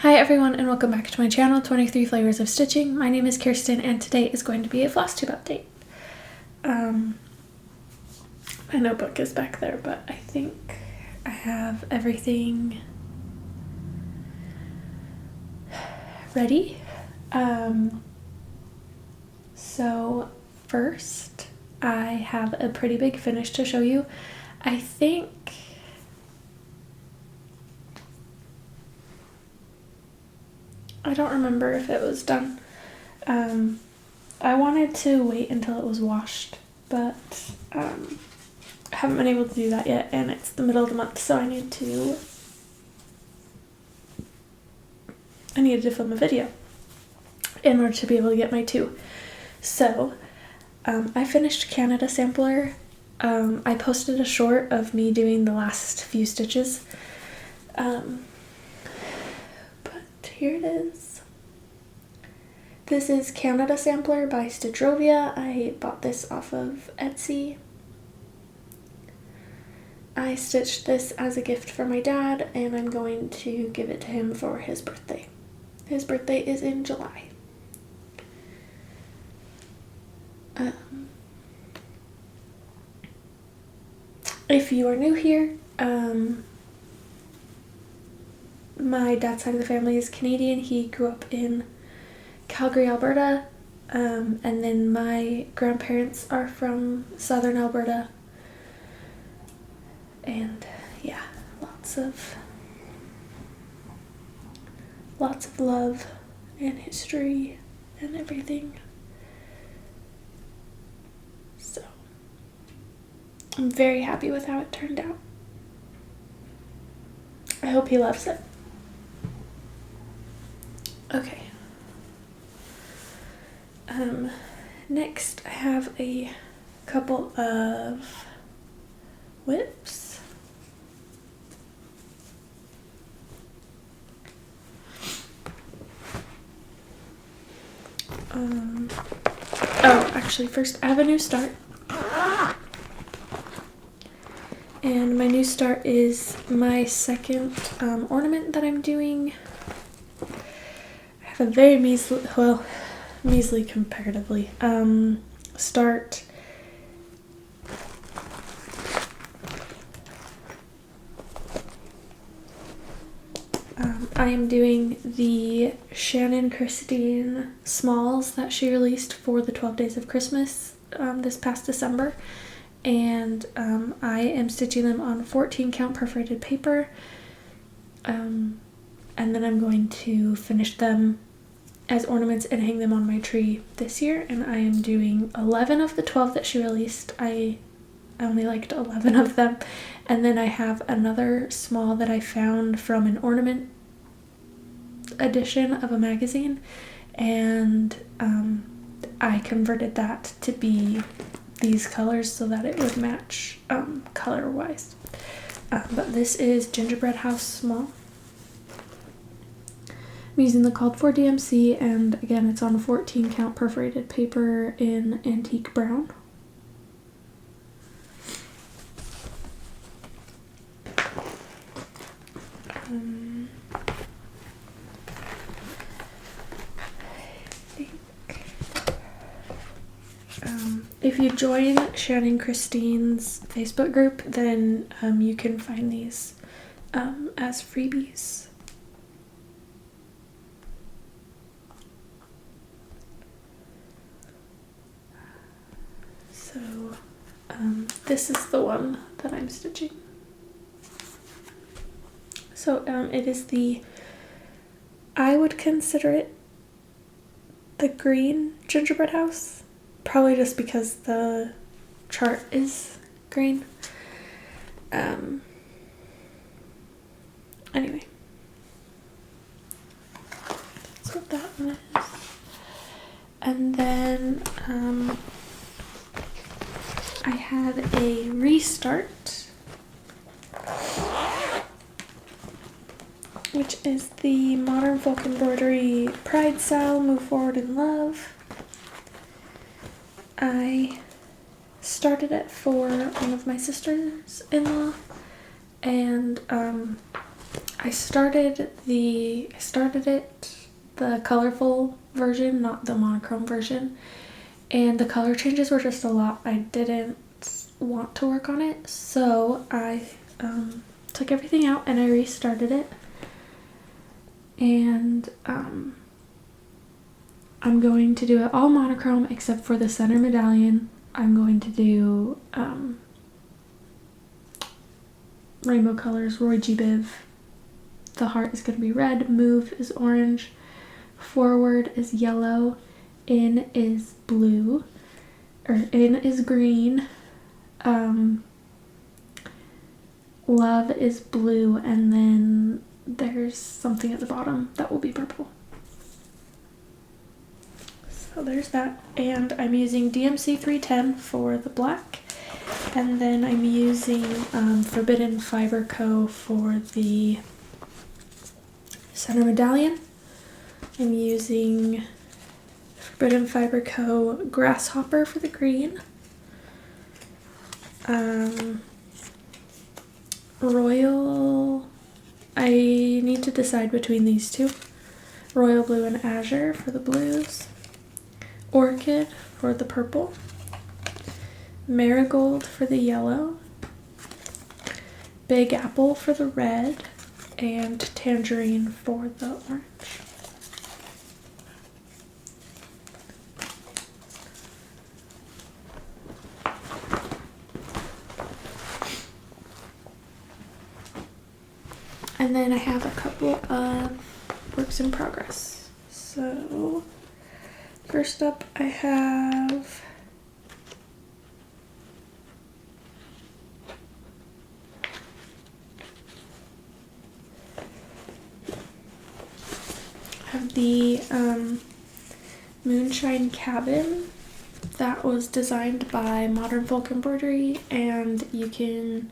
Hi everyone and welcome back to my channel, 23 Flavors of Stitching. My name is Kirsten and today is going to be a Flosstube update. My notebook is back there, but I think I have everything ready. So first I have a pretty big finish to show you. I don't remember if it was done. I wanted to wait until it was washed, but I haven't been able to do that yet, and it's the middle of the month, so I needed to film a video in order to be able to get my 2. So I finished Canada Sampler. I posted a short of me doing the last few stitches. Here it is. This is Canada Sampler by Stitchrovia. I bought this off of Etsy. I stitched this as a gift for my dad, and I'm going to give it to him for his birthday. His birthday is in July. If you are new here, my dad's side of the family is Canadian. He grew up in Calgary, Alberta, and then my grandparents are from southern Alberta. And yeah, lots of love and history and everything. So I'm very happy with how it turned out. I hope he loves it. Okay. Next I have a couple of whips. Actually first I have a new start. And my new start is my second ornament that I'm doing. A very measly comparatively start. I am doing the Shannon Christine smalls that she released for the 12 Days of Christmas this past December, and I am stitching them on 14 count perforated paper, and then I'm going to finish them as ornaments and hang them on my tree this year. And I am doing 11 of the 12 that she released. I only liked 11 of them, and then I have another small that I found from an ornament edition of a magazine, and I converted that to be these colors so that it would match color wise. But this is Gingerbread House Small. I'm using the called for DMC, and again it's on 14 count perforated paper in antique brown. If you join Shannon Christine's Facebook group, then you can find these as freebies. So this is the one that I'm stitching. So it is I would consider it the green gingerbread house, probably just because the chart is green. Anyway, that's what that one is. And then I had a restart, which is the Modern Folk Embroidery Pride Style Move Forward in Love. I started it for one of my sisters-in-law, and I started it the colorful version, not the monochrome version, and the color changes were just a lot. I didn't want to work on it, so I took everything out and I restarted it. And I'm going to do it all monochrome except for the center medallion. I'm going to do rainbow colors, Roy G. Biv. The heart is going to be red, move is orange, forward is yellow, in is blue, or in is green, love is blue, and then there's something at the bottom that will be purple. So there's that, and I'm using DMC 310 for the black, and then I'm using Forbidden Fiber Co. for the center medallion. I'm using Forbidden Fiber Co. Grasshopper for the green, Royal, I need to decide between these two, Royal Blue and Azure for the blues, Orchid for the purple, Marigold for the yellow, Big Apple for the red, and Tangerine for the orange. And then I have a couple of works in progress. So first up I have the Moonshine cabin that was designed by Modern Folk Embroidery, and you can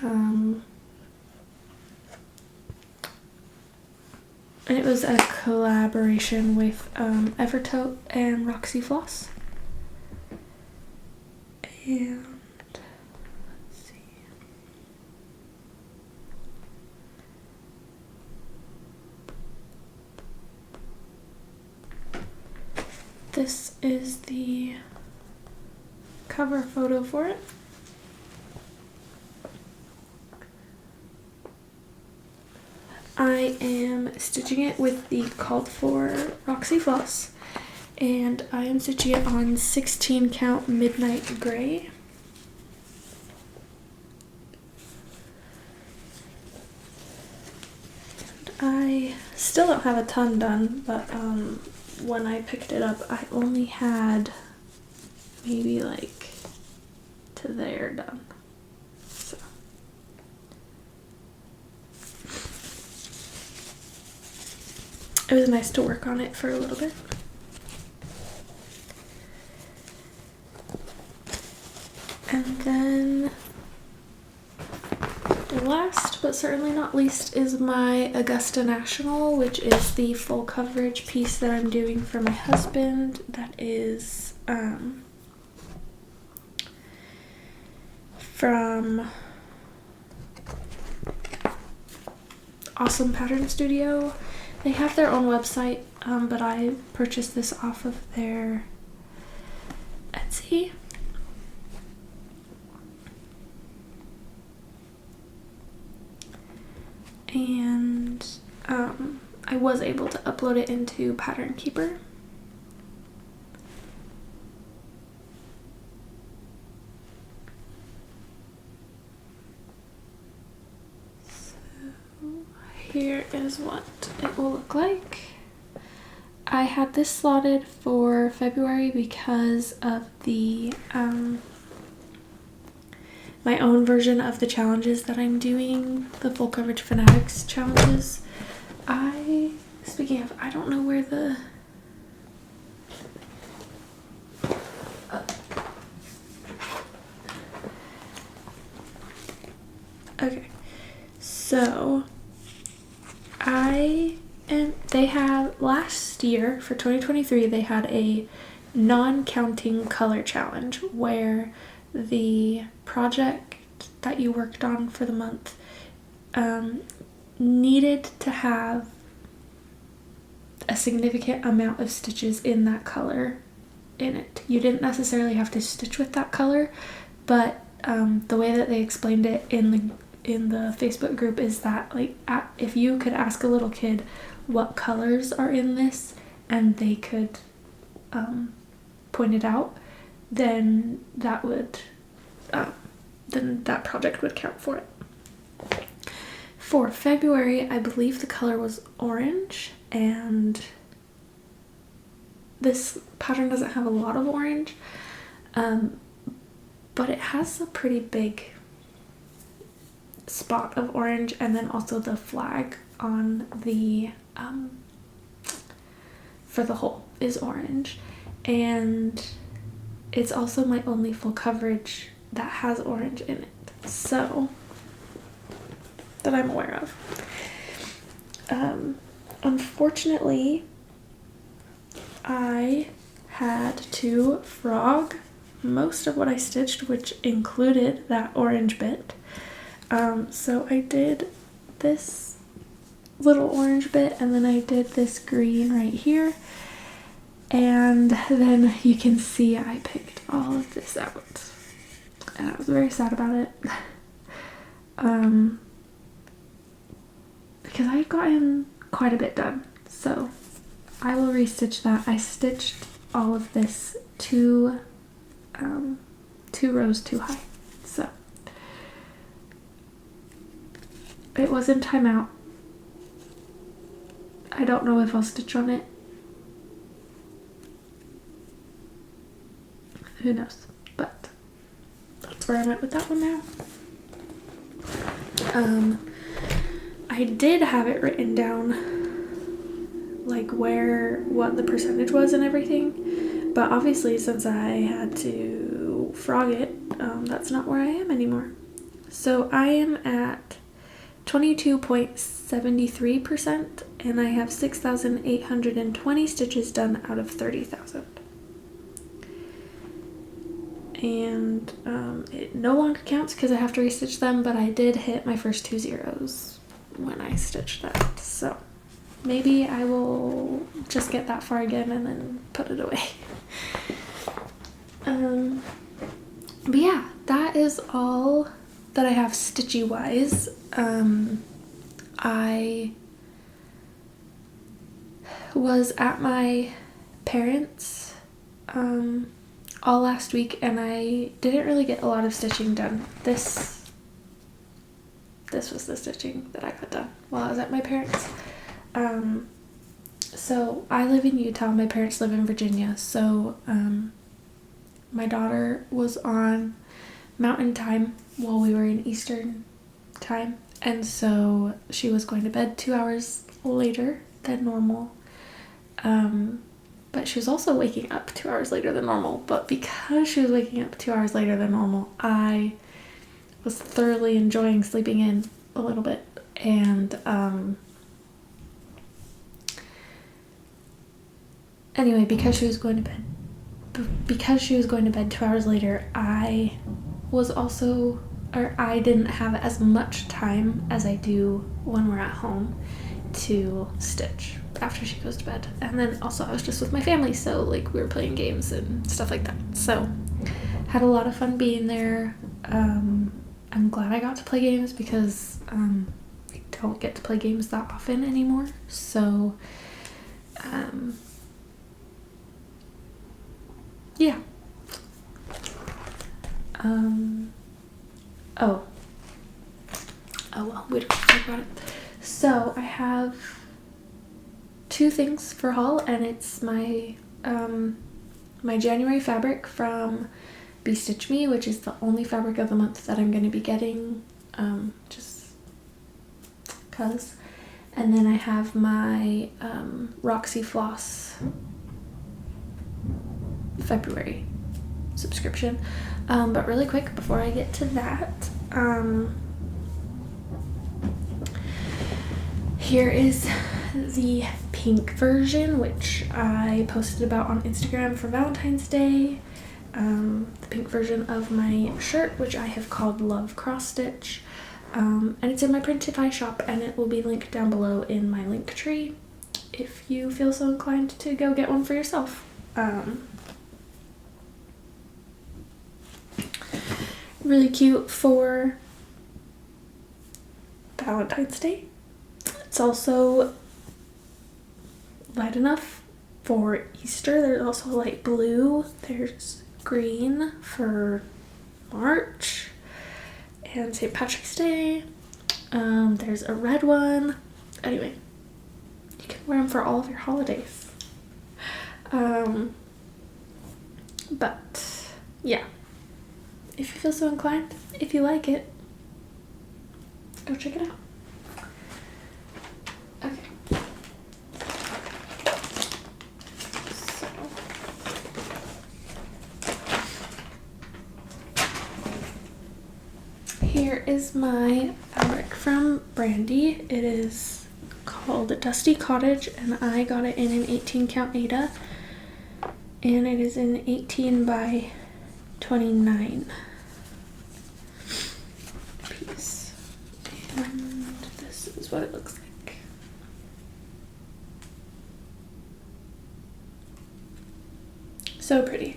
and it was a collaboration with Evertote and Roxy Floss. And let's see. This is the cover photo for it. I am stitching it with the called for Roxy Floss, and I am stitching it on 16 count Midnight Gray. I still don't have a ton done, but when I picked it up I only had maybe like to there done. So it was nice to work on it for a little bit. And then last but certainly not least is my Augusta National, which is the full coverage piece that I'm doing for my husband. That is from Awesome Pattern Studio. They have their own website, but I purchased this off of their Etsy. And I was able to upload it into Pattern Keeper. So here is what it will look like. I had this slotted for February because of the my own version of the challenges that I'm doing, the full coverage fanatics challenges. Speaking of, I don't know where the okay, so they have last year for 2023 they had a non-counting color challenge where the project that you worked on for the month needed to have a significant amount of stitches in that color in it. You didn't necessarily have to stitch with that color, but the way that they explained it in the Facebook group is that, like, if you could ask a little kid what colors are in this and they could point it out, then that project would count for it. For February, I believe the color was orange, and this pattern doesn't have a lot of orange, but it has a pretty big spot of orange, and then also the flag on the for the hole is orange, and it's also my only full coverage that has orange in it, so that I'm aware of. Unfortunately, I had to frog most of what I stitched, which included that orange bit. So I did this little orange bit, and then I did this green right here, and then you can see I picked all of this out, and I was very sad about it. Because I've gotten quite a bit done, so I will restitch that. I stitched all of this two rows too high, so it was in timeout. I don't know if I'll stitch on it. Who knows? But that's where I'm at with that one now. I did have it written down, like what the percentage was and everything, but obviously since I had to frog it, that's not where I am anymore. So I am at 22.73%, and I have 6,820 stitches done out of 30,000. And it no longer counts because I have to restitch them, but I did hit my first 2 zeros when I stitched that, so maybe I will just get that far again and then put it away. But yeah, that is all that I have stitchy wise. I was at my parents' all last week, and I didn't really get a lot of stitching done. This was the stitching that I got done while I was at my parents'. So I live in Utah, my parents live in Virginia, so my daughter was on Mountain Time while we were in Eastern Time, and so she was going to bed 2 hours later than normal. But she was also waking up 2 hours later than normal, but because she was waking up 2 hours later than normal, I was thoroughly enjoying sleeping in a little bit, and anyway, because she was going to bed 2 hours later, I didn't have as much time as I do when we're at home to stitch after she goes to bed. And then also I was just with my family, so like we were playing games and stuff like that, so had a lot of fun being there. I'm glad I got to play games because I don't get to play games that often anymore, so yeah. Oh well, we don't have to talk about it. So I have 2 things for haul, and it's my my January fabric from Be Stitch Me, which is the only fabric of the month that I'm going to be getting, just cause. And then I have my Roxy Floss February subscription. But really quick before I get to that, here is the pink version, which I posted about on Instagram for Valentine's Day. The pink version of my shirt, which I have called Love Cross Stitch. And it's in my Printify shop, and it will be linked down below in my link tree if you feel so inclined to go get one for yourself. Really cute for Valentine's Day. It's also light enough for Easter. There's also light blue. There's green for March and St. Patrick's Day. There's a red one. Anyway, you can wear them for all of your holidays. But yeah, if you feel so inclined, if you like it, go check it out. Okay. So here is my fabric from Brandy. It is called Dusty Cottage, and I got it in an 18 count Aida, and it is an 18 by 29 piece, and this is what it looks like. So pretty.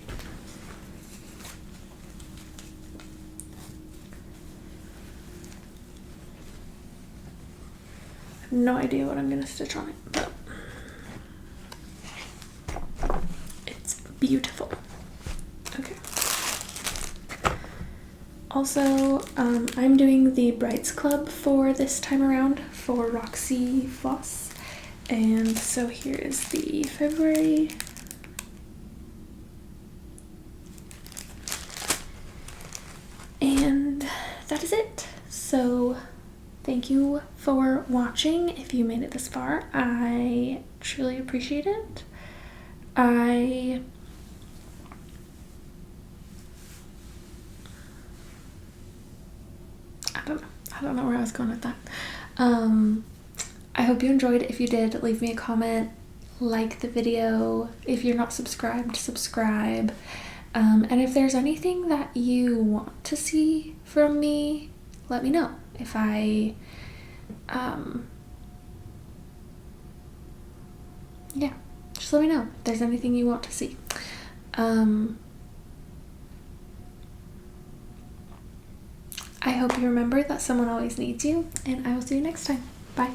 I have no idea what I'm gonna stitch on it, but it's beautiful. Okay. Also, I'm doing the Brights Club for this time around for Roxy Floss, and so here is the February. And that is it. So thank you for watching. If you made it this far, I truly appreciate it. I don't know where I was going with that. I hope you enjoyed. If you did, leave me a comment, like the video. If you're not subscribed, subscribe. And if there's anything that you want to see from me, let me know. If I, yeah, just let me know if there's anything you want to see. I hope you remember that someone always needs you, and I will see you next time. Bye.